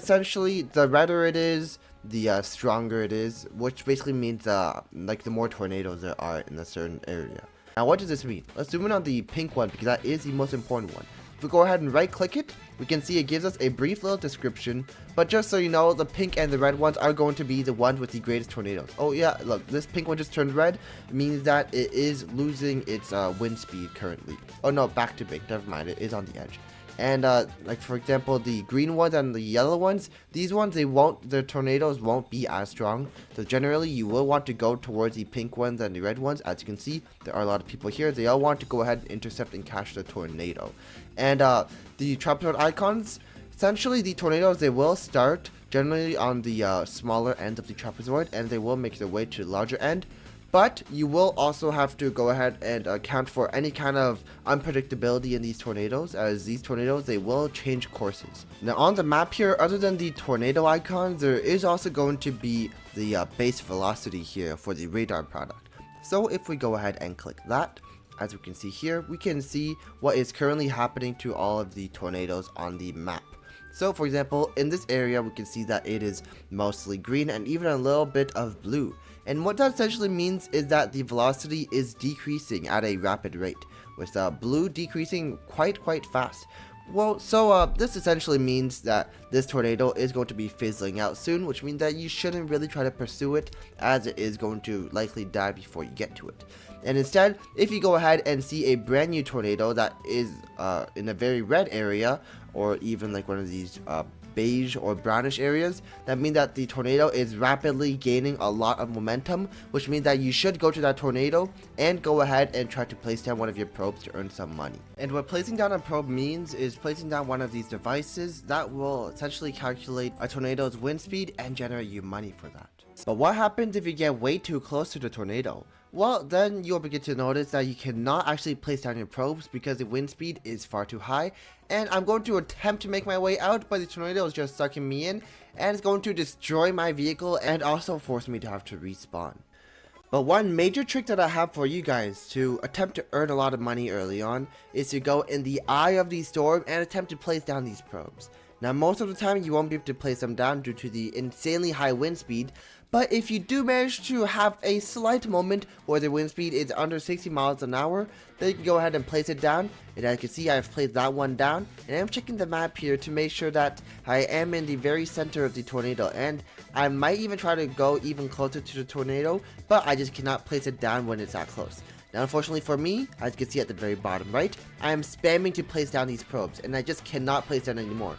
essentially, the redder it is, the stronger it is, which basically means like the more tornadoes there are in a certain area. Now what does this mean? Let's zoom in on the pink one because that is the most important one. If we go ahead and right click it, we can see it gives us a brief little description, but just so you know, the pink and the red ones are going to be the ones with the greatest tornadoes. Oh yeah, look, this pink one just turned red. It means that it is losing its wind speed currently. Oh no, back to pink, never mind, it is on the edge. And like for example, the green ones and the yellow ones, these ones, the tornadoes won't be as strong. So generally you will want to go towards the pink ones and the red ones. As you can see, there are a lot of people here. They all want to go ahead and intercept and catch the tornado. And the tropical icons, essentially the tornadoes, they will start generally on the smaller end of the trapezoid, and they will make their way to the larger end. But you will also have to go ahead and account for any kind of unpredictability in these tornadoes, as these tornadoes, they will change courses. Now on the map here, other than the tornado icons, there is also going to be the base velocity here for the radar product. So if we go ahead and click that, as we can see here, we can see what is currently happening to all of the tornadoes on the map. So for example, in this area, we can see that it is mostly green and even a little bit of blue. And what that essentially means is that the velocity is decreasing at a rapid rate, with blue decreasing quite fast. Well, so this essentially means that this tornado is going to be fizzling out soon, which means that you shouldn't really try to pursue it, as it is going to likely die before you get to it. And instead, if you go ahead and see a brand new tornado that is in a very red area, or even like one of these beige or brownish areas, that means that the tornado is rapidly gaining a lot of momentum, which means that you should go to that tornado and go ahead and try to place down one of your probes to earn some money. And what placing down a probe means is placing down one of these devices that will essentially calculate a tornado's wind speed and generate you money for that. But what happens if you get way too close to the tornado? Well, then you'll begin to notice that you cannot actually place down your probes because the wind speed is far too high. And I'm going to attempt to make my way out, but the tornado is just sucking me in, and it's going to destroy my vehicle and also force me to have to respawn. But one major trick that I have for you guys to attempt to earn a lot of money early on is to go in the eye of the storm and attempt to place down these probes. Now most of the time you won't be able to place them down due to the insanely high wind speed, but if you do manage to have a slight moment where the wind speed is under 60 miles an hour, then you can go ahead and place it down. And as you can see, I've placed that one down, and I'm checking the map here to make sure that I am in the very center of the tornado, and I might even try to go even closer to the tornado, but I just cannot place it down when it's that close. Now unfortunately for me, as you can see at the very bottom right, I am spamming to place down these probes, and I just cannot place down anymore.